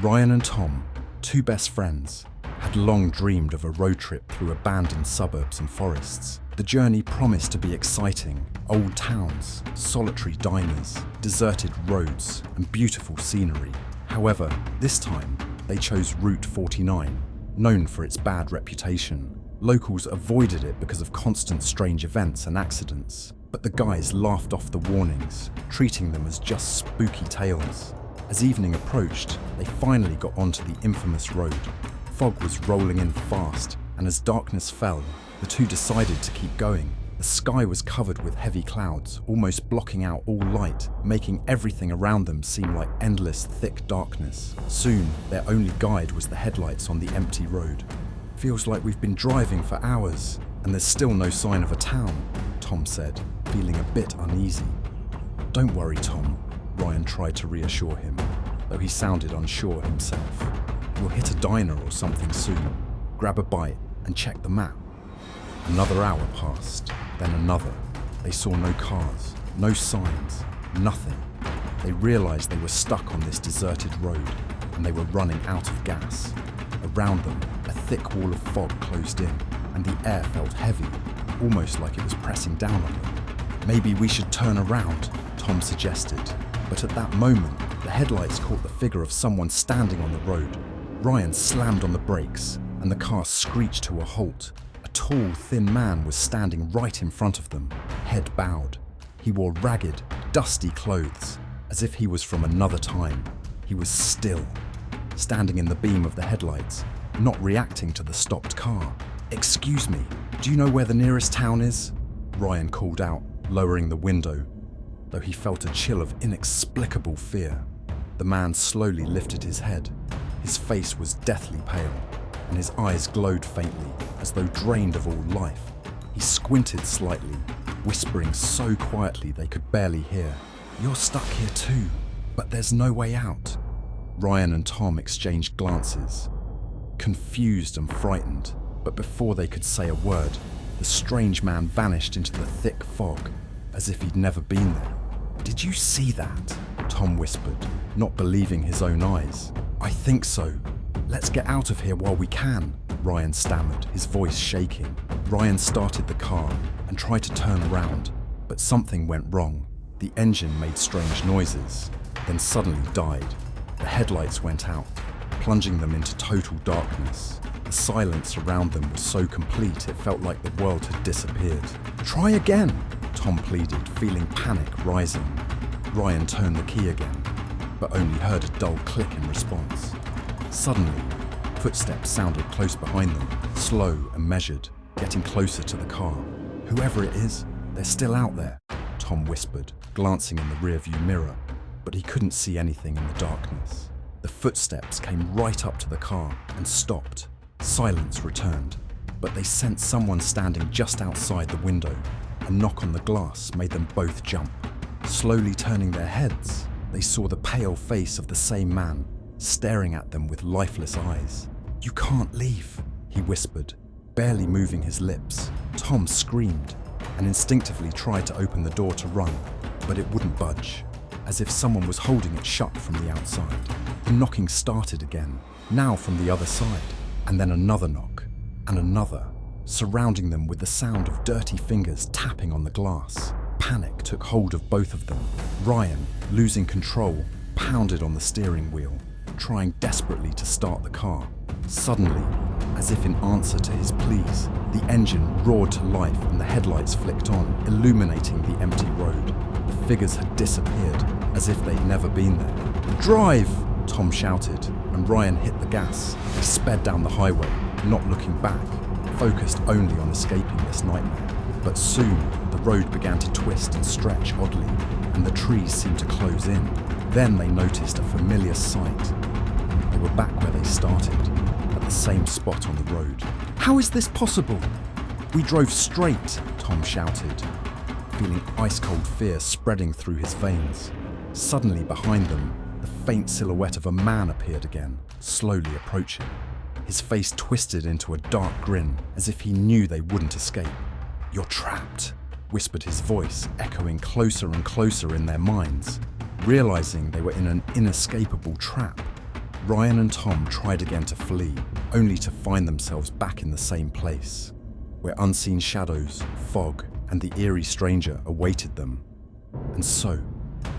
Ryan and Tom, two best friends, had long dreamed of a road trip through abandoned suburbs and forests. The journey promised to be exciting: old towns, solitary diners, deserted roads, and beautiful scenery. However, this time, they chose Route 49, known for its bad reputation. Locals avoided it because of constant strange events and accidents, but the guys laughed off the warnings, treating them as just spooky tales. As evening approached, they finally got onto the infamous road. Fog was rolling in fast, and as darkness fell, the two decided to keep going. The sky was covered with heavy clouds, almost blocking out all light, making everything around them seem like endless, thick darkness. Soon, their only guide was the headlights on the empty road. "Feels like we've been driving for hours, and there's still no sign of a town," Tom said, feeling a bit uneasy. "Don't worry, Tom," Ryan tried to reassure him, though he sounded unsure himself. "We'll hit a diner or something soon. Grab a bite and check the map." Another hour passed, then another. They saw no cars, no signs, nothing. They realized they were stuck on this deserted road, and they were running out of gas. Around them, a thick wall of fog closed in, and the air felt heavy, almost like it was pressing down on them. "Maybe we should turn around," Tom suggested. But at that moment, the headlights caught the figure of someone standing on the road. Ryan slammed on the brakes, and the car screeched to a halt. A tall, thin man was standing right in front of them, head bowed. He wore ragged, dusty clothes, as if he was from another time. He was still, standing in the beam of the headlights, not reacting to the stopped car. "Excuse me, do you know where the nearest town is?" Ryan called out, lowering the window, though he felt a chill of inexplicable fear. The man slowly lifted his head. His face was deathly pale, and his eyes glowed faintly, as though drained of all life. He squinted slightly, whispering so quietly they could barely hear. "You're stuck here too, but there's no way out." Ryan and Tom exchanged glances, confused and frightened, but before they could say a word, the strange man vanished into the thick fog, as if he'd never been there. "Did you see that?" Tom whispered, not believing his own eyes. "I think so. Let's get out of here while we can," Ryan stammered, his voice shaking. Ryan started the car and tried to turn around, but something went wrong. The engine made strange noises, then suddenly died. The headlights went out, plunging them into total darkness. The silence around them was so complete it felt like the world had disappeared. "Try again," Tom pleaded, feeling panic rising. Ryan turned the key again, but only heard a dull click in response. Suddenly, footsteps sounded close behind them, slow and measured, getting closer to the car. "Whoever it is, they're still out there," Tom whispered, glancing in the rearview mirror, but he couldn't see anything in the darkness. The footsteps came right up to the car and stopped. Silence returned, but they sensed someone standing just outside the window. A knock on the glass made them both jump. Slowly turning their heads, they saw the pale face of the same man, staring at them with lifeless eyes. "You can't leave," he whispered, barely moving his lips. Tom screamed and instinctively tried to open the door to run, but it wouldn't budge, as if someone was holding it shut from the outside. The knocking started again, now from the other side, and then another knock, and another, surrounding them with the sound of dirty fingers tapping on the glass. Panic took hold of both of them. Ryan, losing control, pounded on the steering wheel, trying desperately to start the car. Suddenly, as if in answer to his pleas, the engine roared to life and the headlights flicked on, illuminating the empty road. The figures had disappeared, as if they'd never been there. "Drive!" Tom shouted, and Ryan hit the gas. They sped down the highway, not looking back, focused only on escaping this nightmare. But soon, the road began to twist and stretch oddly, and the trees seemed to close in. Then they noticed a familiar sight. They were back where they started, at the same spot on the road. "How is this possible?" "We drove straight," Tom shouted, feeling ice-cold fear spreading through his veins. Suddenly behind them, the faint silhouette of a man appeared again, slowly approaching. His face twisted into a dark grin, as if he knew they wouldn't escape. "You're trapped," whispered his voice, echoing closer and closer in their minds. Realizing they were in an inescapable trap, Ryan and Tom tried again to flee, only to find themselves back in the same place, where unseen shadows, fog, and the eerie stranger awaited them. And so,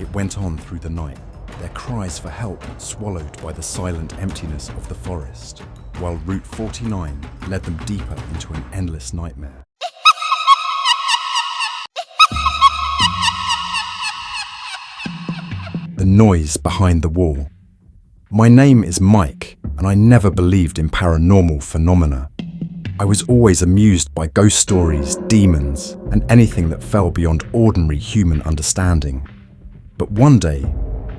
it went on through the night, their cries for help swallowed by the silent emptiness of the forest, while Route 49 led them deeper into an endless nightmare. The noise behind the wall. My name is Mike, and I never believed in paranormal phenomena. I was always amused by ghost stories, demons, and anything that fell beyond ordinary human understanding. But one day,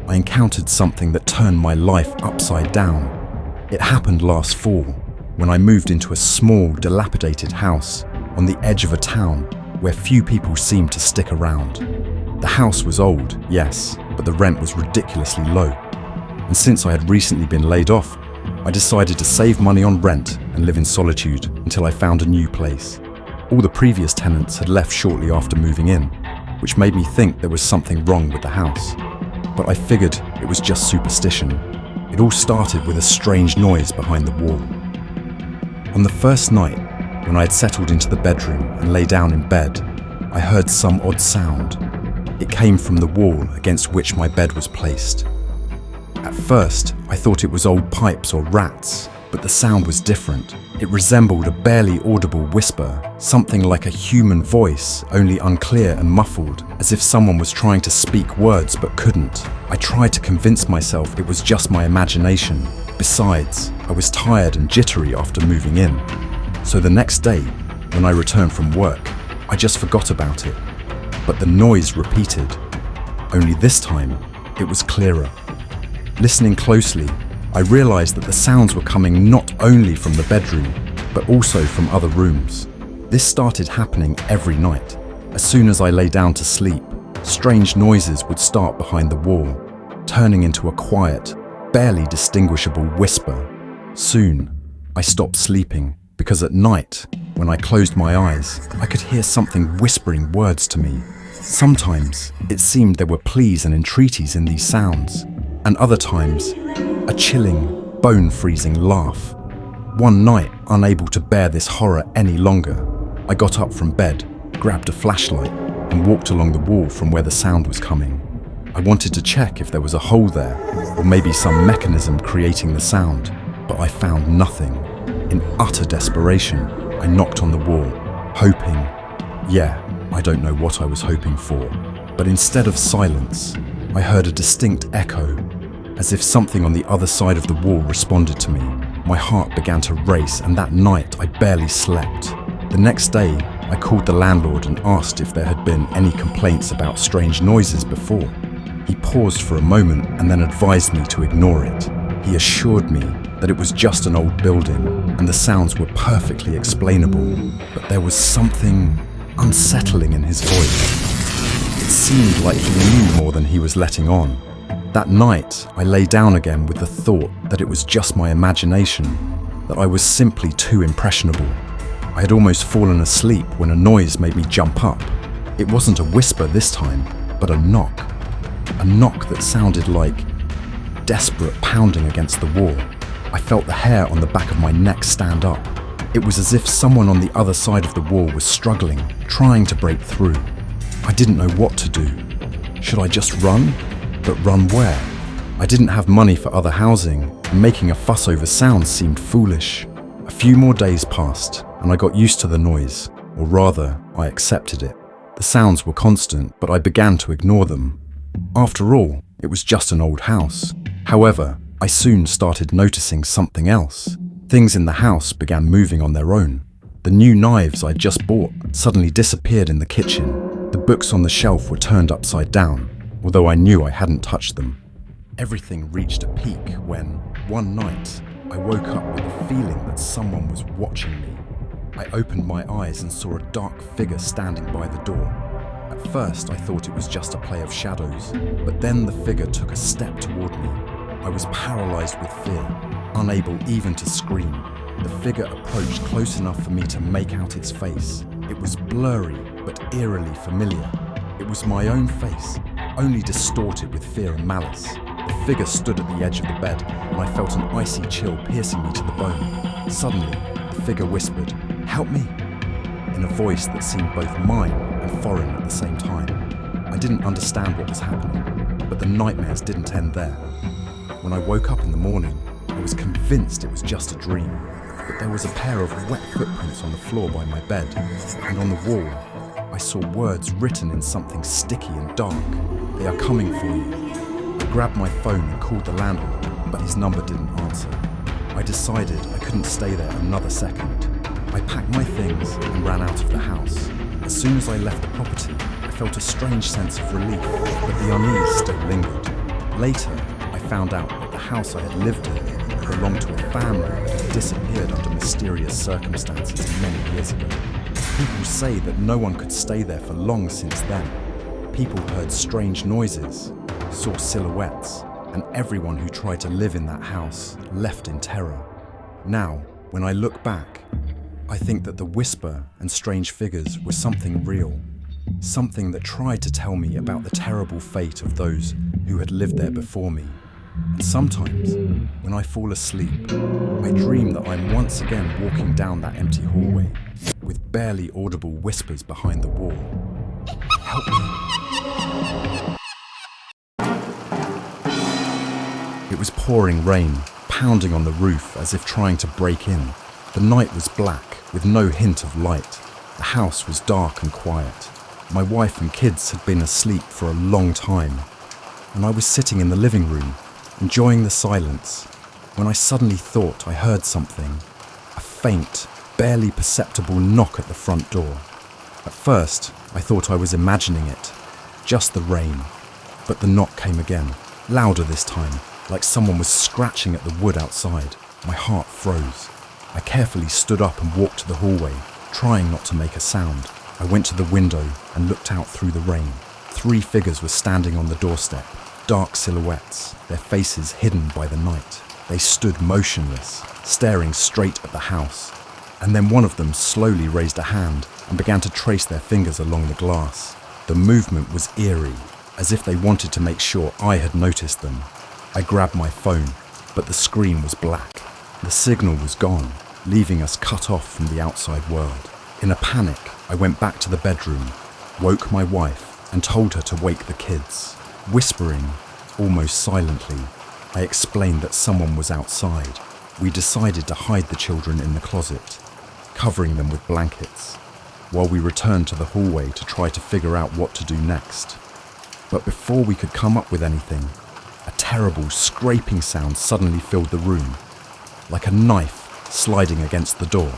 I encountered something that turned my life upside down. It happened last fall, when I moved into a small, dilapidated house on the edge of a town where few people seemed to stick around. The house was old, yes, but the rent was ridiculously low. And since I had recently been laid off, I decided to save money on rent and live in solitude until I found a new place. All the previous tenants had left shortly after moving in, which made me think there was something wrong with the house. But I figured it was just superstition. It all started with a strange noise behind the wall. On the first night, when I had settled into the bedroom and lay down in bed, I heard some odd sound. It came from the wall against which my bed was placed. At first, I thought it was old pipes or rats, but the sound was different. It resembled a barely audible whisper, something like a human voice, only unclear and muffled, as if someone was trying to speak words but couldn't. I tried to convince myself it was just my imagination. Besides, I was tired and jittery after moving in. So the next day, when I returned from work, I just forgot about it. But the noise repeated. Only this time, it was clearer. Listening closely, I realized that the sounds were coming not only from the bedroom, but also from other rooms. This started happening every night. As soon as I lay down to sleep, strange noises would start behind the wall, turning into a quiet, barely distinguishable whisper. Soon, I stopped sleeping, because at night, when I closed my eyes, I could hear something whispering words to me. Sometimes, it seemed there were pleas and entreaties in these sounds, and other times, a chilling, bone-freezing laugh. One night, unable to bear this horror any longer, I got up from bed, grabbed a flashlight, and walked along the wall from where the sound was coming. I wanted to check if there was a hole there, or maybe some mechanism creating the sound, but I found nothing. In utter desperation, I knocked on the wall, hoping. I don't know what I was hoping for, but instead of silence, I heard a distinct echo, as if something on the other side of the wall responded to me. My heart began to race, and that night I barely slept. The next day, I called the landlord and asked if there had been any complaints about strange noises before. He paused for a moment and then advised me to ignore it. He assured me that it was just an old building and the sounds were perfectly explainable, but there was something unsettling in his voice. It seemed like he knew more than he was letting on. That night, I lay down again with the thought that it was just my imagination, that I was simply too impressionable. I had almost fallen asleep when a noise made me jump up. It wasn't a whisper this time, but a knock. A knock that sounded like desperate pounding against the wall. I felt the hair on the back of my neck stand up. It was as if someone on the other side of the wall was struggling, trying to break through. I didn't know what to do. Should I just run? But run where? I didn't have money for other housing, and making a fuss over sounds seemed foolish. A few more days passed, and I got used to the noise, or rather, I accepted it. The sounds were constant, but I began to ignore them. After all, it was just an old house. However, I soon started noticing something else. Things in the house began moving on their own. The new knives I'd just bought suddenly disappeared in the kitchen. The books on the shelf were turned upside down, although I knew I hadn't touched them. Everything reached a peak when, one night, I woke up with a feeling that someone was watching me. I opened my eyes and saw a dark figure standing by the door. At first, I thought it was just a play of shadows, but then the figure took a step toward me. I was paralyzed with fear, unable even to scream. The figure approached close enough for me to make out its face. It was blurry, but eerily familiar. It was my own face, only distorted with fear and malice. The figure stood at the edge of the bed, and I felt an icy chill piercing me to the bone. Suddenly, the figure whispered, "Help me," in a voice that seemed both mine and foreign at the same time. I didn't understand what was happening, but the nightmares didn't end there. When I woke up in the morning, I was convinced it was just a dream, but there was a pair of wet footprints on the floor by my bed, and on the wall, I saw words written in something sticky and dark. "They are coming for you." I grabbed my phone and called the landlord, but his number didn't answer. I decided I couldn't stay there another second. I packed my things and ran out of the house. As soon as I left the property, I felt a strange sense of relief, but the unease still lingered. Later, I found out that the house I had lived in belonged to a family that had disappeared under mysterious circumstances many years ago. People say that no one could stay there for long since then. People heard strange noises, saw silhouettes, and everyone who tried to live in that house left in terror. Now, when I look back, I think that the whisper and strange figures were something real, something that tried to tell me about the terrible fate of those who had lived there before me. And sometimes, when I fall asleep, I dream that I'm once again walking down that empty hallway, with barely audible whispers behind the wall. "Help me." It was pouring rain, pounding on the roof as if trying to break in. The night was black, with no hint of light. The house was dark and quiet. My wife and kids had been asleep for a long time, and I was sitting in the living room, enjoying the silence, when I suddenly thought I heard something. A faint, barely perceptible knock at the front door. At first, I thought I was imagining it, just the rain. But the knock came again, louder this time, like someone was scratching at the wood outside. My heart froze. I carefully stood up and walked to the hallway, trying not to make a sound. I went to the window and looked out through the rain. 3 figures were standing on the doorstep, dark silhouettes, their faces hidden by the night. They stood motionless, staring straight at the house. And then one of them slowly raised a hand and began to trace their fingers along the glass. The movement was eerie, as if they wanted to make sure I had noticed them. I grabbed my phone, but the screen was black. The signal was gone, leaving us cut off from the outside world. In a panic, I went back to the bedroom, woke my wife, and told her to wake the kids. Whispering, almost silently, I explained that someone was outside. We decided to hide the children in the closet, covering them with blankets, while we returned to the hallway to try to figure out what to do next. But before we could come up with anything, a terrible scraping sound suddenly filled the room, like a knife sliding against the door.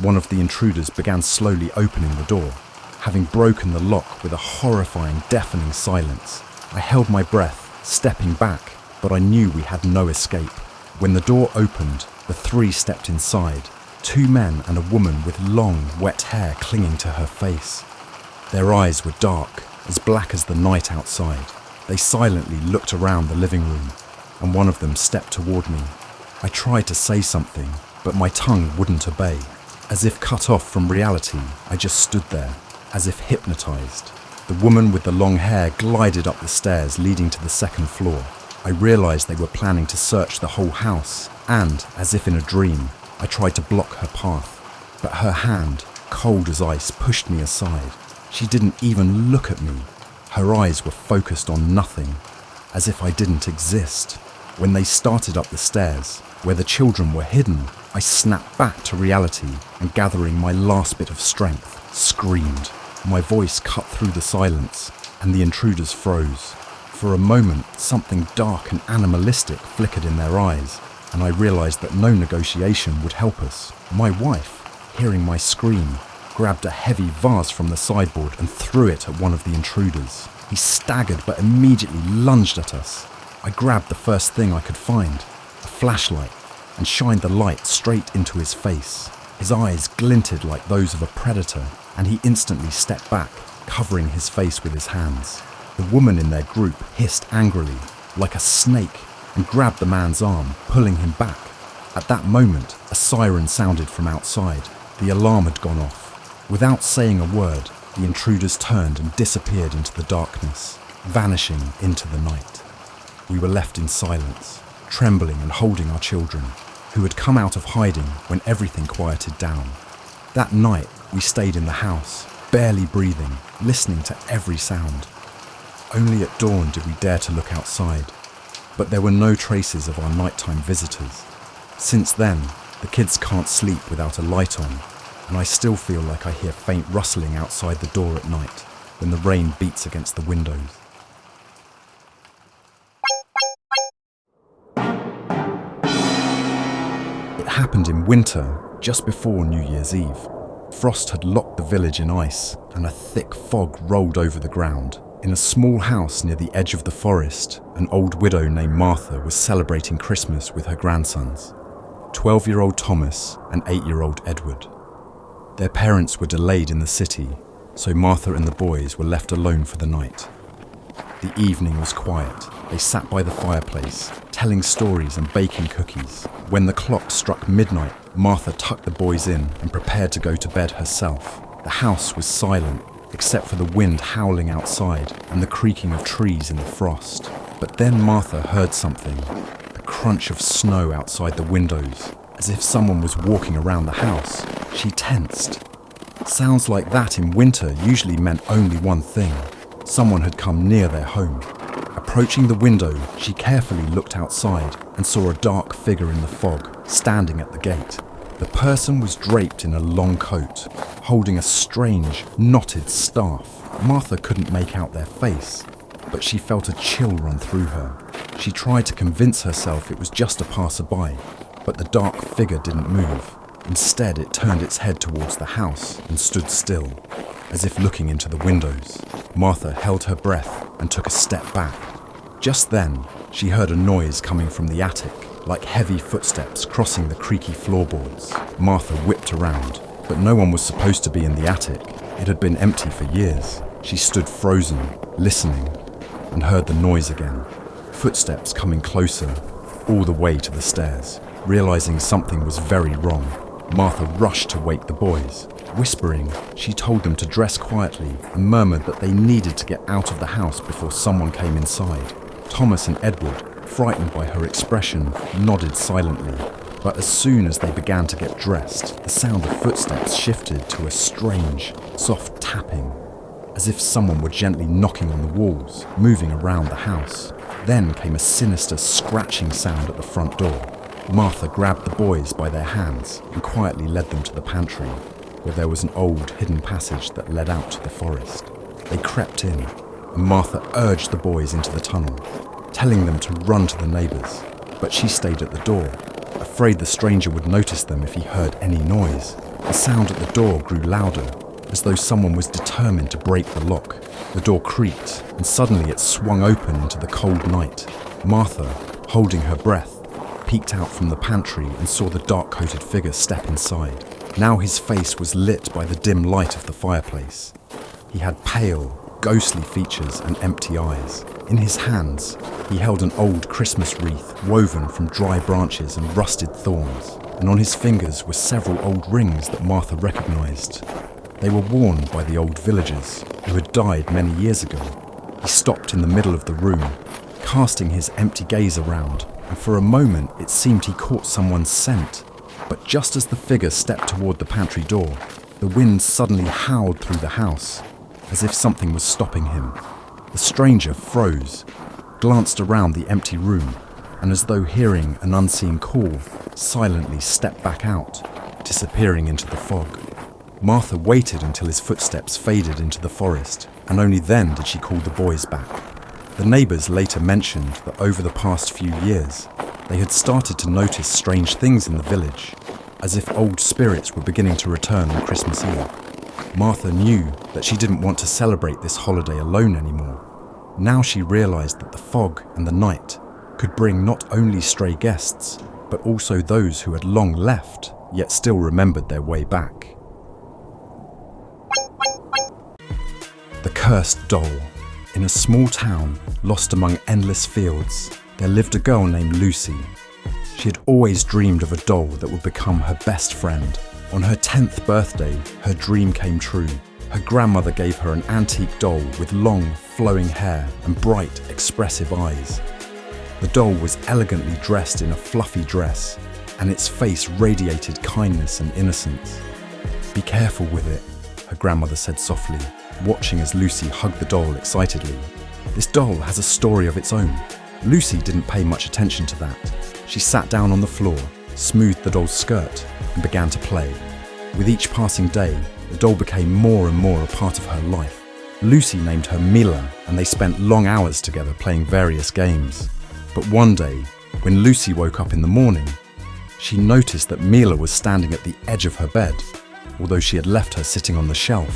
One of the intruders began slowly opening the door, having broken the lock with a horrifying, deafening silence. I held my breath, stepping back, but I knew we had no escape. When the door opened, the 3 stepped inside, 2 men and a woman with long, wet hair clinging to her face. Their eyes were dark, as black as the night outside. They silently looked around the living room, and one of them stepped toward me. I tried to say something, but my tongue wouldn't obey. As if cut off from reality, I just stood there, as if hypnotized. The woman with the long hair glided up the stairs leading to the 2nd floor. I realized they were planning to search the whole house, and, as if in a dream, I tried to block her path. But her hand, cold as ice, pushed me aside. She didn't even look at me. Her eyes were focused on nothing, as if I didn't exist. When they started up the stairs, where the children were hidden, I snapped back to reality and, gathering my last bit of strength, screamed. My voice cut through the silence, and the intruders froze. For a moment, something dark and animalistic flickered in their eyes, and I realized that no negotiation would help us. My wife, hearing my scream, grabbed a heavy vase from the sideboard and threw it at one of the intruders. He staggered but immediately lunged at us. I grabbed the first thing I could find, a flashlight, and shined the light straight into his face. His eyes glinted like those of a predator, and he instantly stepped back, covering his face with his hands. The woman in their group hissed angrily, like a snake, and grabbed the man's arm, pulling him back. At that moment, a siren sounded from outside. The alarm had gone off. Without saying a word, the intruders turned and disappeared into the darkness, vanishing into the night. we were left in silence, trembling and holding our children, who had come out of hiding when everything quieted down. That night, we stayed in the house, barely breathing, listening to every sound. Only at dawn did we dare to look outside, but there were no traces of our nighttime visitors. Since then, the kids can't sleep without a light on, and I still feel like I hear faint rustling outside the door at night when the rain beats against the windows. It happened in winter, just before New Year's Eve. Frost had locked the village in ice, and a thick fog rolled over the ground. In a small house near the edge of the forest, an old widow named Martha was celebrating Christmas with her grandsons, 12-year-old Thomas and 8-year-old Edward. Their parents were delayed in the city, so Martha and the boys were left alone for the night. The evening was quiet. They sat by the fireplace, telling stories and baking cookies. When the clock struck midnight, Martha tucked the boys in and prepared to go to bed herself. The house was silent, except for the wind howling outside and the creaking of trees in the frost. But then Martha heard something, the crunch of snow outside the windows, as if someone was walking around the house. She tensed. Sounds like that in winter usually meant only one thing: someone had come near their home. Approaching the window, she carefully looked outside and saw a dark figure in the fog, standing at the gate. The person was draped in a long coat, holding a strange, knotted staff. Martha couldn't make out their face, but she felt a chill run through her. She tried to convince herself it was just a passerby, but the dark figure didn't move. Instead, it turned its head towards the house and stood still, as if looking into the windows. Martha held her breath and took a step back. Just then, she heard a noise coming from the attic, like heavy footsteps crossing the creaky floorboards. Martha whipped around, but no one was supposed to be in the attic. It had been empty for years. She stood frozen, listening, and heard the noise again. Footsteps coming closer, all the way to the stairs. Realizing something was very wrong, Martha rushed to wake the boys. Whispering, she told them to dress quietly and murmured that they needed to get out of the house before someone came inside. Thomas and Edward, frightened by her expression, nodded silently. But as soon as they began to get dressed, the sound of footsteps shifted to a strange, soft tapping, as if someone were gently knocking on the walls, moving around the house. Then came a sinister scratching sound at the front door. Martha grabbed the boys by their hands and quietly led them to the pantry, where there was an old hidden passage that led out to the forest. They crept in, and Martha urged the boys into the tunnel, telling them to run to the neighbours. But she stayed at the door, afraid the stranger would notice them if he heard any noise. The sound at the door grew louder, as though someone was determined to break the lock. The door creaked, and suddenly it swung open into the cold night. Martha, holding her breath, peeked out from the pantry and saw the dark-coated figure step inside. Now his face was lit by the dim light of the fireplace. He had pale, ghostly features and empty eyes. In his hands, he held an old Christmas wreath woven from dry branches and rusted thorns, and on his fingers were several old rings that Martha recognized. They were worn by the old villagers who had died many years ago. He stopped in the middle of the room, casting his empty gaze around, and for a moment it seemed he caught someone's scent. But just as the figure stepped toward the pantry door, the wind suddenly howled through the house, as if something was stopping him. The stranger froze, glanced around the empty room, and as though hearing an unseen call, silently stepped back out, disappearing into the fog. Martha waited until his footsteps faded into the forest, and only then did she call the boys back. The neighbours later mentioned that over the past few years, they had started to notice strange things in the village, as if old spirits were beginning to return on Christmas Eve. Martha knew that she didn't want to celebrate this holiday alone anymore. Now she realised that the fog and the night could bring not only stray guests, but also those who had long left, yet still remembered their way back. The Cursed Doll. In a small town, lost among endless fields, there lived a girl named Lucy. She had always dreamed of a doll that would become her best friend. On her 10th birthday, her dream came true. Her grandmother gave her an antique doll with long, flowing hair and bright, expressive eyes. The doll was elegantly dressed in a fluffy dress, and its face radiated kindness and innocence. "Be careful with it," her grandmother said softly, watching as Lucy hugged the doll excitedly. "This doll has a story of its own." Lucy didn't pay much attention to that. She sat down on the floor, smoothed the doll's skirt, and began to play. With each passing day, the doll became more and more a part of her life. Lucy named her Mila, and they spent long hours together playing various games. But one day, when Lucy woke up in the morning, she noticed that Mila was standing at the edge of her bed. Although she had left her sitting on the shelf,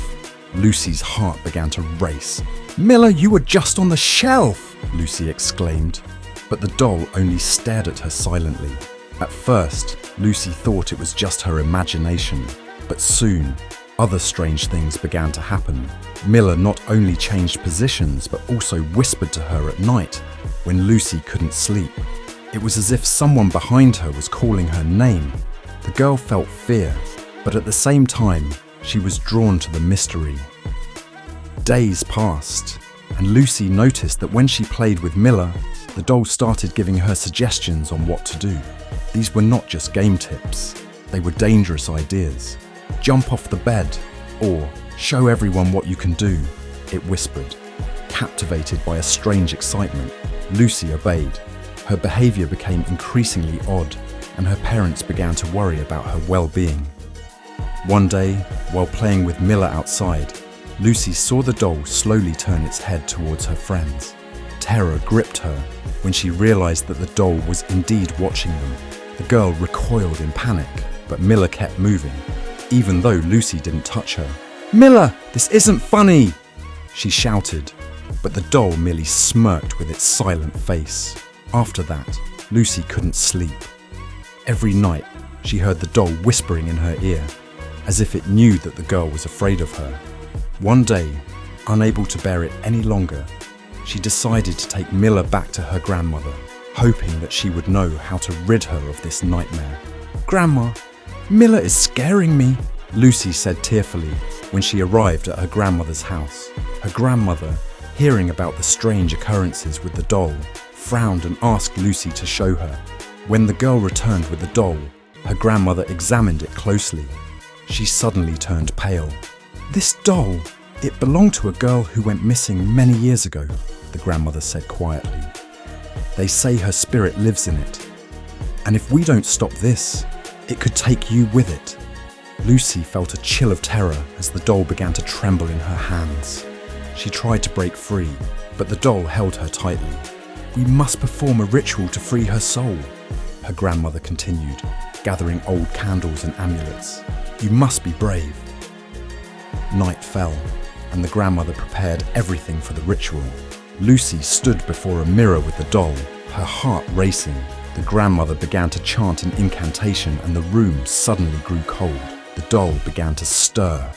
Lucy's heart began to race. "Mila, you were just on the shelf!" Lucy exclaimed. But the doll only stared at her silently. At first, Lucy thought it was just her imagination, but soon, other strange things began to happen. Mila not only changed positions, but also whispered to her at night when Lucy couldn't sleep. It was as if someone behind her was calling her name. The girl felt fear, but at the same time, she was drawn to the mystery. Days passed, and Lucy noticed that when she played with Mila, the doll started giving her suggestions on what to do. These were not just game tips, they were dangerous ideas. "Jump off the bed," or "show everyone what you can do," it whispered. Captivated by a strange excitement, Lucy obeyed. Her behaviour became increasingly odd, and her parents began to worry about her well-being. One day, while playing with Mila outside, Lucy saw the doll slowly turn its head towards her friends. Terror gripped her when she realised that the doll was indeed watching them. The girl recoiled in panic, but Mila kept moving, even though Lucy didn't touch her. "Mila, this isn't funny!" she shouted, but the doll merely smirked with its silent face. After that, Lucy couldn't sleep. Every night, she heard the doll whispering in her ear, as if it knew that the girl was afraid of her. One day, unable to bear it any longer, she decided to take Mila back to her grandmother, hoping that she would know how to rid her of this nightmare. "Grandma, Mila is scaring me," Lucy said tearfully when she arrived at her grandmother's house. Her grandmother, hearing about the strange occurrences with the doll, frowned and asked Lucy to show her. When the girl returned with the doll, her grandmother examined it closely. She suddenly turned pale. "This doll, it belonged to a girl who went missing many years ago," the grandmother said quietly. "They say her spirit lives in it. And if we don't stop this, it could take you with it." Lucy felt a chill of terror as the doll began to tremble in her hands. She tried to break free, but the doll held her tightly. "We must perform a ritual to free her soul," her grandmother continued, gathering old candles and amulets. "You must be brave." Night fell, and the grandmother prepared everything for the ritual. Lucy stood before a mirror with the doll, her heart racing. The grandmother began to chant an incantation, and the room suddenly grew cold. The doll began to stir,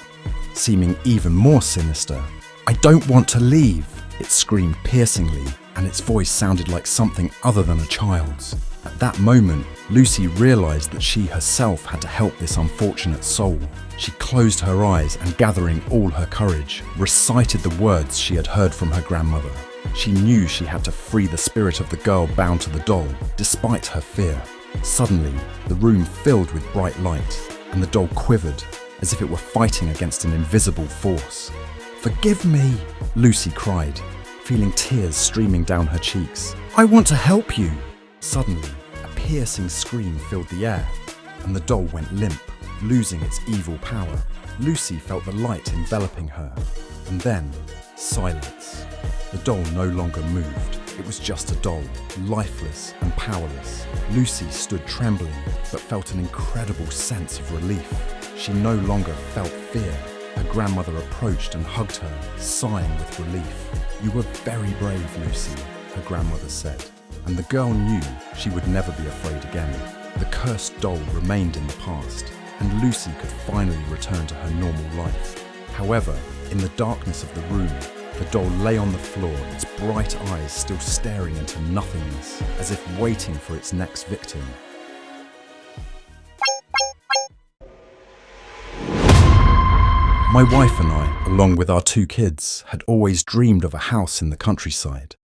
seeming even more sinister. "I don't want to leave," it screamed piercingly, and its voice sounded like something other than a child's. At that moment, Lucy realised that she herself had to help this unfortunate soul. She closed her eyes and, gathering all her courage, recited the words she had heard from her grandmother. She knew she had to free the spirit of the girl bound to the doll, despite her fear. Suddenly, the room filled with bright light, and the doll quivered, as if it were fighting against an invisible force. "Forgive me," Lucy cried, feeling tears streaming down her cheeks. "I want to help you." Suddenly, a piercing scream filled the air, and the doll went limp, losing its evil power. Lucy felt the light enveloping her, and then silence. The doll no longer moved. It was just a doll, lifeless and powerless. Lucy stood trembling, but felt an incredible sense of relief. She no longer felt fear. Her grandmother approached and hugged her, sighing with relief. "You were very brave, Lucy," her grandmother said, and the girl knew she would never be afraid again. The cursed doll remained in the past, and Lucy could finally return to her normal life. However, in the darkness of the room, the doll lay on the floor, its bright eyes still staring into nothingness, as if waiting for its next victim. My wife and I, along with our 2 kids, had always dreamed of a house in the countryside.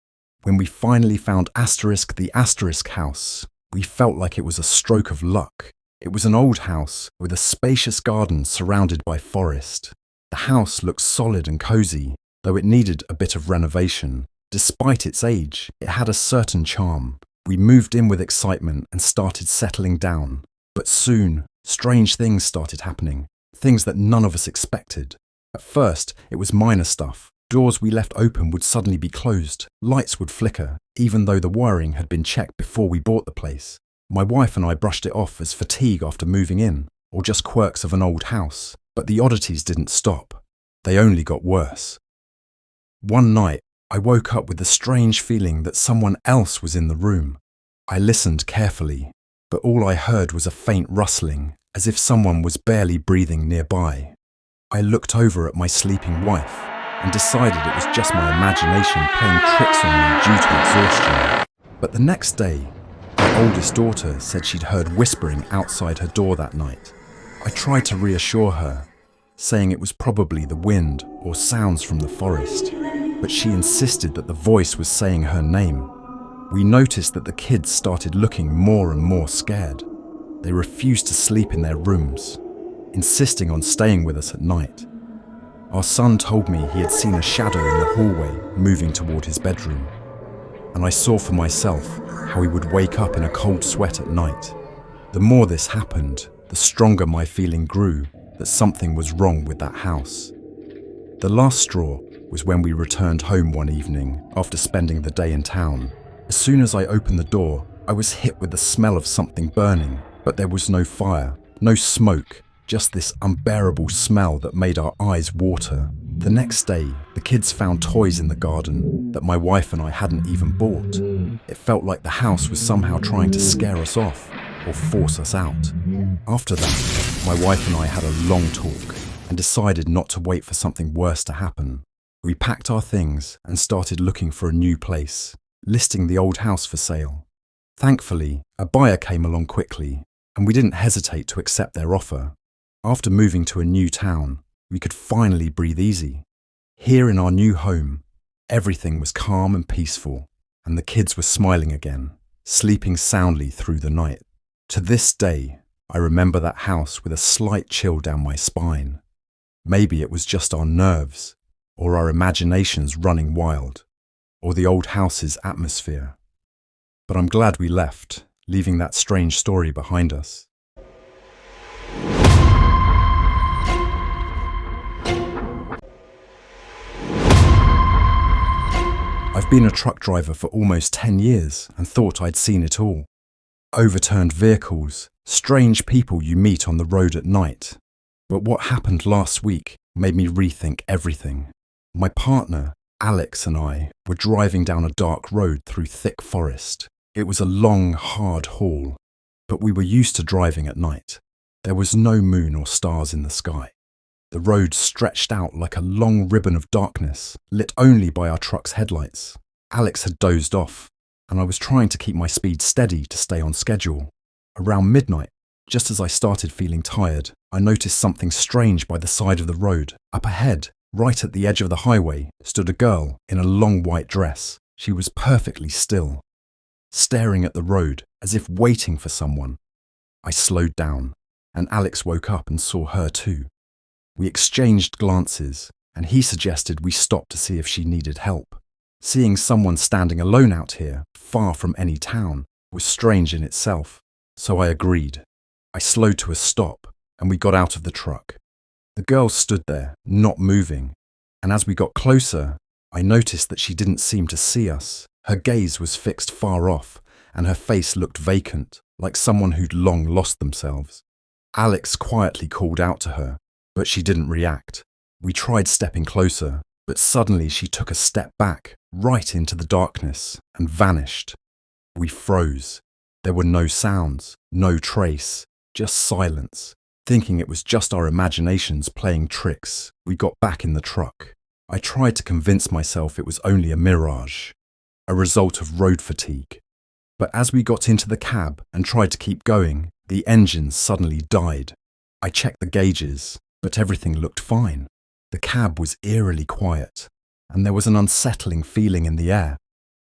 When we finally found the asterisk house, we felt like it was a stroke of luck. It was an old house with a spacious garden surrounded by forest. The house looked solid and cozy, though it needed a bit of renovation. Despite its age, it had a certain charm. We moved in with excitement and started settling down. But soon, strange things started happening, things that none of us expected. At first, it was minor stuff. Doors we left open would suddenly be closed, lights would flicker, even though the wiring had been checked before we bought the place. My wife and I brushed it off as fatigue after moving in, or just quirks of an old house. But the oddities didn't stop. They only got worse. One night, I woke up with the strange feeling that someone else was in the room. I listened carefully, but all I heard was a faint rustling, as if someone was barely breathing nearby. I looked over at my sleeping wife and decided it was just my imagination playing tricks on me due to exhaustion. But the next day, my oldest daughter said she'd heard whispering outside her door that night. I tried to reassure her, saying it was probably the wind or sounds from the forest, but she insisted that the voice was saying her name. We noticed that the kids started looking more and more scared. They refused to sleep in their rooms, insisting on staying with us at night. Our son told me he had seen a shadow in the hallway moving toward his bedroom, and I saw for myself how he would wake up in a cold sweat at night. The more this happened, the stronger my feeling grew that something was wrong with that house. The last straw was when we returned home one evening after spending the day in town. As soon as I opened the door, I was hit with the smell of something burning, but there was no fire, no smoke, just this unbearable smell that made our eyes water. The next day, the kids found toys in the garden that my wife and I hadn't even bought. It felt like the house was somehow trying to scare us off or force us out. After that, my wife and I had a long talk and decided not to wait for something worse to happen. We packed our things and started looking for a new place, listing the old house for sale. Thankfully, a buyer came along quickly, and we didn't hesitate to accept their offer. After moving to a new town, we could finally breathe easy. Here in our new home, everything was calm and peaceful, and the kids were smiling again, sleeping soundly through the night. To this day, I remember that house with a slight chill down my spine. Maybe it was just our nerves, or our imaginations running wild, or the old house's atmosphere. But I'm glad we left, leaving that strange story behind us. I've been a truck driver for almost 10 years and thought I'd seen it all. Overturned vehicles, strange people you meet on the road at night. But what happened last week made me rethink everything. My partner, Alex, and I were driving down a dark road through thick forest. It was a long, hard haul, but we were used to driving at night. There was no moon or stars in the sky. The road stretched out like a long ribbon of darkness, lit only by our truck's headlights. Alex had dozed off, and I was trying to keep my speed steady to stay on schedule. Around midnight, just as I started feeling tired, I noticed something strange by the side of the road. Up ahead, right at the edge of the highway, stood a girl in a long white dress. She was perfectly still, staring at the road as if waiting for someone. I slowed down, and Alex woke up and saw her too. We exchanged glances, and he suggested we stop to see if she needed help. Seeing someone standing alone out here, far from any town, was strange in itself, so I agreed. I slowed to a stop, and we got out of the truck. The girl stood there, not moving, and as we got closer, I noticed that she didn't seem to see us. Her gaze was fixed far off, and her face looked vacant, like someone who'd long lost themselves. Alex quietly called out to her, but she didn't react. We tried stepping closer, but suddenly she took a step back, right into the darkness, and vanished. We froze. There were no sounds, no trace, just silence. Thinking it was just our imaginations playing tricks, we got back in the truck. I tried to convince myself it was only a mirage, a result of road fatigue. But as we got into the cab and tried to keep going, the engine suddenly died. I checked the gauges, but everything looked fine. The cab was eerily quiet, and there was an unsettling feeling in the air.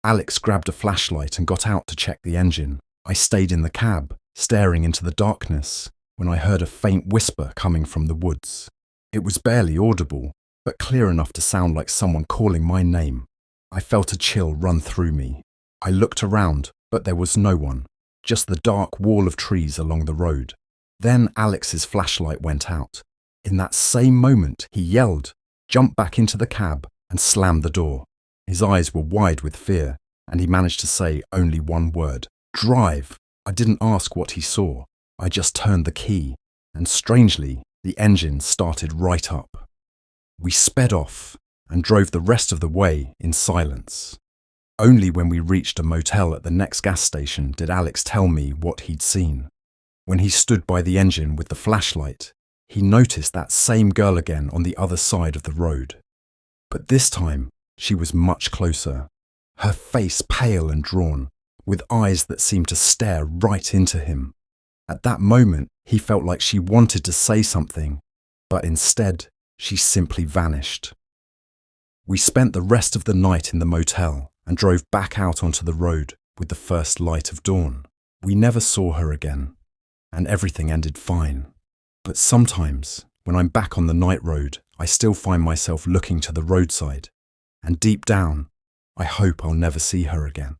Alex grabbed a flashlight and got out to check the engine. I stayed in the cab, staring into the darkness, when I heard a faint whisper coming from the woods. It was barely audible, but clear enough to sound like someone calling my name. I felt a chill run through me. I looked around, but there was no one, just the dark wall of trees along the road. Then Alex's flashlight went out. In that same moment, he yelled, jumped back into the cab, and slammed the door. His eyes were wide with fear, and he managed to say only one word: drive. I didn't ask what he saw. I just turned the key, and strangely, the engine started right up. We sped off and drove the rest of the way in silence. Only when we reached a motel at the next gas station did Alex tell me what he'd seen. When he stood by the engine with the flashlight, he noticed that same girl again on the other side of the road. But this time, she was much closer, her face pale and drawn, with eyes that seemed to stare right into him. At that moment, he felt like she wanted to say something, but instead, she simply vanished. We spent the rest of the night in the motel and drove back out onto the road with the first light of dawn. We never saw her again, and everything ended fine. But sometimes, when I'm back on the night road, I still find myself looking to the roadside, and deep down, I hope I'll never see her again.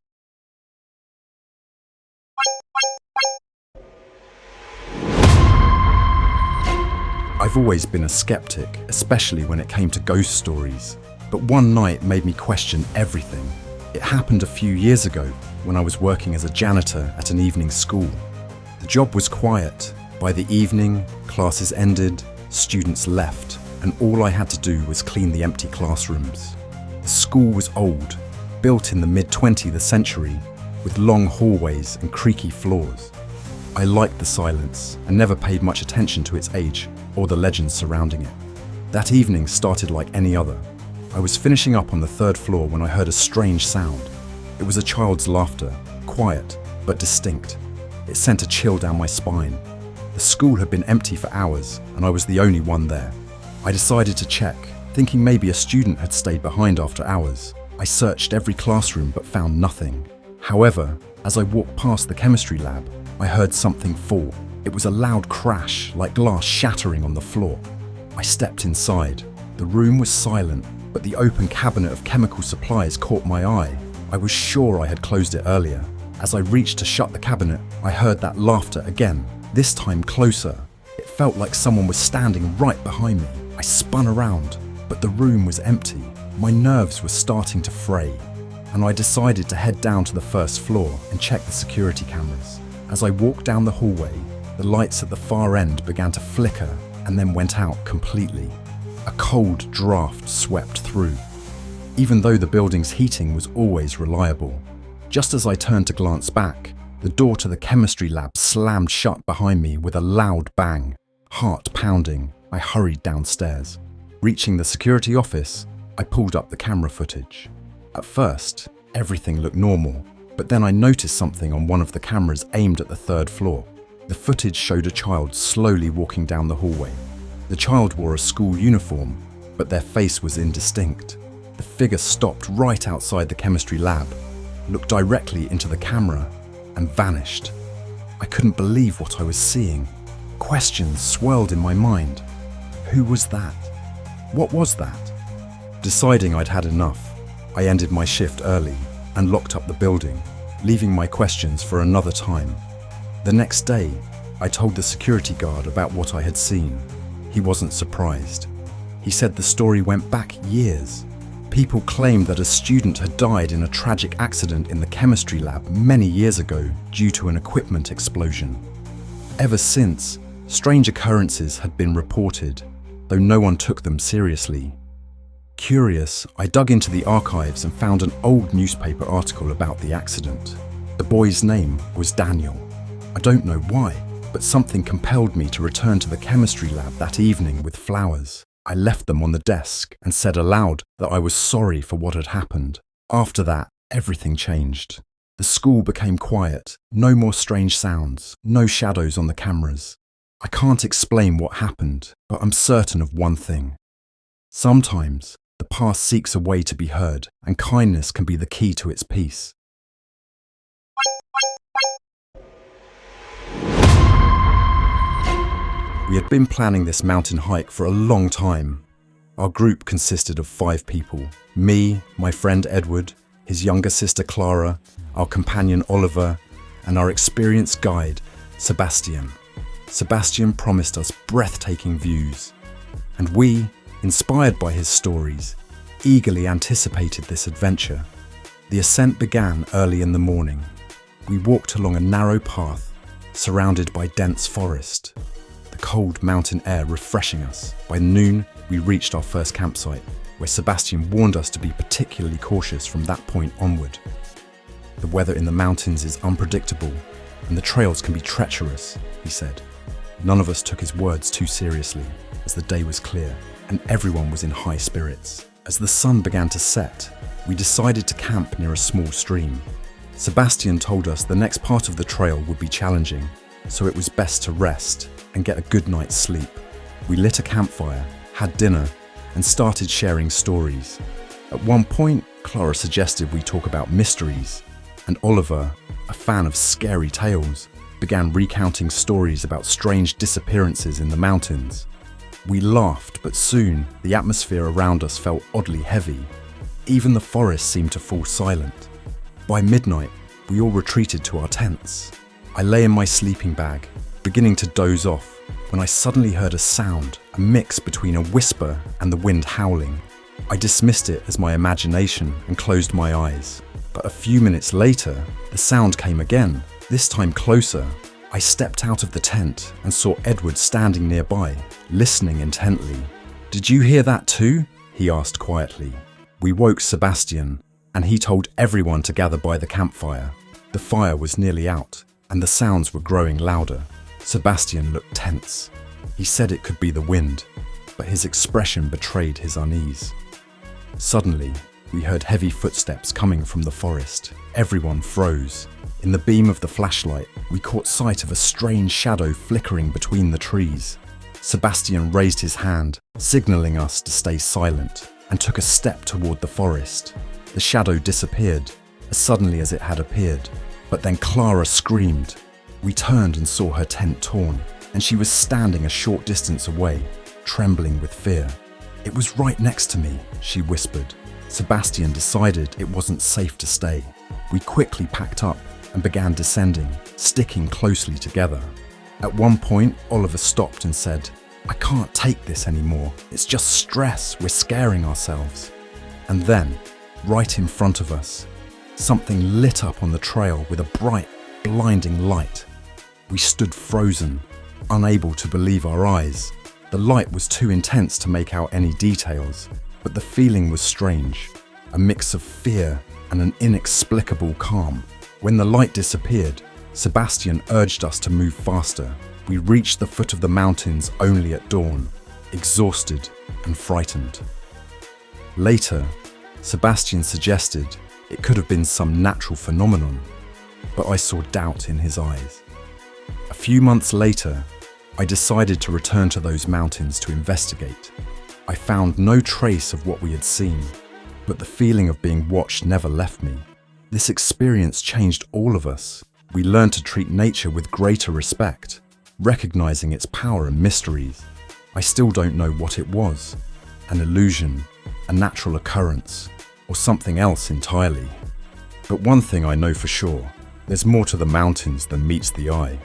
I've always been a skeptic, especially when it came to ghost stories. But one night made me question everything. It happened a few years ago when I was working as a janitor at an evening school. The job was quiet. By the evening, classes ended, students left, and all I had to do was clean the empty classrooms. The school was old, built in the mid-20th century, with long hallways and creaky floors. I liked the silence and never paid much attention to its age or the legends surrounding it. That evening started like any other. I was finishing up on the third floor when I heard a strange sound. It was a child's laughter, quiet but distinct. It sent a chill down my spine. The school had been empty for hours, and I was the only one there. I decided to check, thinking maybe a student had stayed behind after hours. I searched every classroom but found nothing. However, as I walked past the chemistry lab, I heard something fall. It was a loud crash, like glass shattering on the floor. I stepped inside. The room was silent, but the open cabinet of chemical supplies caught my eye. I was sure I had closed it earlier. As I reached to shut the cabinet, I heard that laughter again, this time closer. It felt like someone was standing right behind me. I spun around, but the room was empty. My nerves were starting to fray, and I decided to head down to the first floor and check the security cameras. As I walked down the hallway, the lights at the far end began to flicker and then went out completely. A cold draft swept through, even though the building's heating was always reliable. Just as I turned to glance back, the door to the chemistry lab slammed shut behind me with a loud bang. Heart pounding, I hurried downstairs. Reaching the security office, I pulled up the camera footage. At first, everything looked normal, but then I noticed something on one of the cameras aimed at the third floor. The footage showed a child slowly walking down the hallway. The child wore a school uniform, but their face was indistinct. The figure stopped right outside the chemistry lab, looked directly into the camera, and vanished. I couldn't believe what I was seeing. Questions swirled in my mind. Who was that? What was that? Deciding I'd had enough, I ended my shift early and locked up the building, leaving my questions for another time. The next day, I told the security guard about what I had seen. He wasn't surprised. He said the story went back years. People claimed that a student had died in a tragic accident in the chemistry lab many years ago due to an equipment explosion. Ever since, strange occurrences had been reported, though no one took them seriously. Curious, I dug into the archives and found an old newspaper article about the accident. The boy's name was Daniel. I don't know why, but something compelled me to return to the chemistry lab that evening with flowers. I left them on the desk and said aloud that I was sorry for what had happened. After that, everything changed. The school became quiet, no more strange sounds, no shadows on the cameras. I can't explain what happened, but I'm certain of one thing. Sometimes, The past seeks a way to be heard, and kindness can be the key to its peace. We had been planning this mountain hike for a long time. Our group consisted of 5 people: me, my friend Edward, his younger sister Clara, our companion Oliver, and our experienced guide, Sebastian. Sebastian promised us breathtaking views, and we, inspired by his stories, eagerly anticipated this adventure. The ascent began early in the morning. We walked along a narrow path, surrounded by dense forest, the cold mountain air refreshing us. By noon, we reached our first campsite, where Sebastian warned us to be particularly cautious from that point onward. The weather in the mountains is unpredictable, and the trails can be treacherous, he said. None of us took his words too seriously, as the day was clear, and everyone was in high spirits. As the sun began to set, we decided to camp near a small stream. Sebastian told us the next part of the trail would be challenging, so it was best to rest and get a good night's sleep. We lit a campfire, had dinner, and started sharing stories. At one point, Clara suggested we talk about mysteries, and Oliver, a fan of scary tales, began recounting stories about strange disappearances in the mountains. We laughed, but soon the atmosphere around us felt oddly heavy. Even the forest seemed to fall silent. By midnight, we all retreated to our tents. I lay in my sleeping bag, beginning to doze off, when I suddenly heard a sound, a mix between a whisper and the wind howling. I dismissed it as my imagination and closed my eyes. But a few minutes later, the sound came again, this time closer. I stepped out of the tent and saw Edward standing nearby, listening intently. "Did you hear that too?" he asked quietly. We woke Sebastian, and he told everyone to gather by the campfire. The fire was nearly out, and the sounds were growing louder. Sebastian looked tense. He said it could be the wind, but his expression betrayed his unease. Suddenly, we heard heavy footsteps coming from the forest. Everyone froze. In the beam of the flashlight, we caught sight of a strange shadow flickering between the trees. Sebastian raised his hand, signaling us to stay silent, and took a step toward the forest. The shadow disappeared as suddenly as it had appeared, but then Clara screamed. We turned and saw her tent torn, and she was standing a short distance away, trembling with fear. "It was right next to me," she whispered. Sebastian decided it wasn't safe to stay. We quickly packed up and began descending, sticking closely together. At one point, Oliver stopped and said, "I can't take this anymore. It's just stress. We're scaring ourselves." And then, right in front of us, something lit up on the trail with a bright, blinding light. We stood frozen, unable to believe our eyes. The light was too intense to make out any details, but the feeling was strange, a mix of fear and an inexplicable calm. When the light disappeared, Sebastian urged us to move faster. We reached the foot of the mountains only at dawn, exhausted and frightened. Later, Sebastian suggested it could have been some natural phenomenon, but I saw doubt in his eyes. A few months later, I decided to return to those mountains to investigate. I found no trace of what we had seen, but the feeling of being watched never left me. This experience changed all of us. We learned to treat nature with greater respect, recognizing its power and mysteries. I still don't know what it was, an illusion, a natural occurrence, or something else entirely. But one thing I know for sure, there's more to the mountains than meets the eye.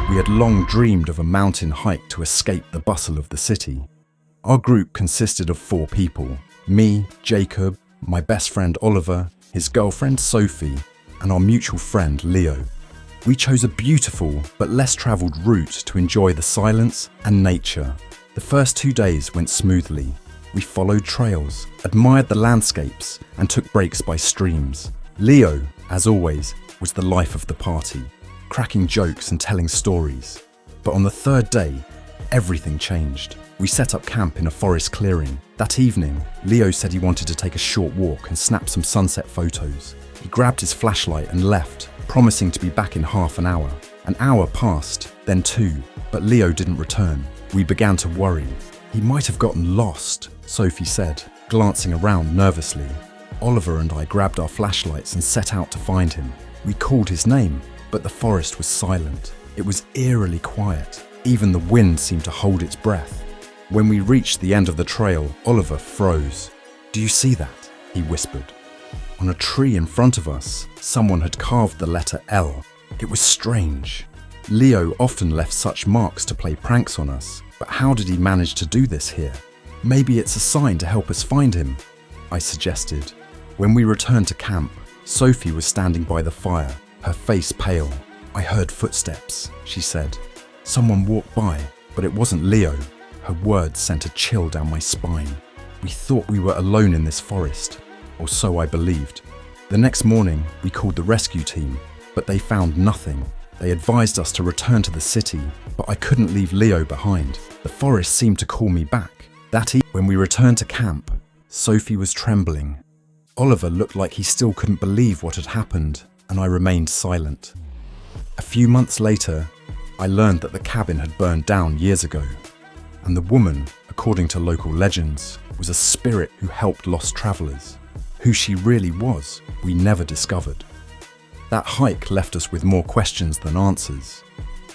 We had long dreamed of a mountain hike to escape the bustle of the city. Our group consisted of 4 people: me, Jacob, my best friend Oliver, his girlfriend Sophie, and our mutual friend Leo. We chose a beautiful but less travelled route to enjoy the silence and nature. The first 2 days went smoothly. We followed trails, admired the landscapes, and took breaks by streams. Leo, as always, was the life of the party, cracking jokes and telling stories. But on the 3rd day, everything changed. We set up camp in a forest clearing. That evening, Leo said he wanted to take a short walk and snap some sunset photos. He grabbed his flashlight and left, promising to be back in half an hour. An hour passed, then 2, but Leo didn't return. We began to worry. He might have gotten lost, Sophie said, glancing around nervously. Oliver and I grabbed our flashlights and set out to find him. We called his name, but the forest was silent. It was eerily quiet. Even the wind seemed to hold its breath. When we reached the end of the trail, Oliver froze. "Do you see that?" he whispered. On a tree in front of us, someone had carved the letter L. It was strange. Leo often left such marks to play pranks on us, but how did he manage to do this here? "Maybe it's a sign to help us find him," I suggested. When we returned to camp, Sophie was standing by the fire, her face pale. "I heard footsteps," she said. "Someone walked by, but it wasn't Leo." Her words sent a chill down my spine. We thought we were alone in this forest, or so I believed. The next morning, we called the rescue team, but they found nothing. They advised us to return to the city, but I couldn't leave Leo behind. The forest seemed to call me back. That evening, when we returned to camp, Sophie was trembling. Oliver looked like he still couldn't believe what had happened, and I remained silent. A few months later, I learned that the cabin had burned down years ago, and the woman, according to local legends, was a spirit who helped lost travelers. Who she really was, we never discovered. That hike left us with more questions than answers.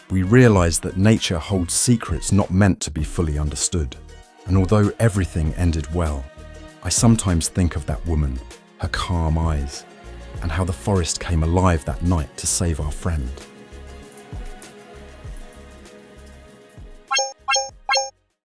We realized that nature holds secrets not meant to be fully understood. And although everything ended well, I sometimes think of that woman, her calm eyes, and how the forest came alive that night to save our friend.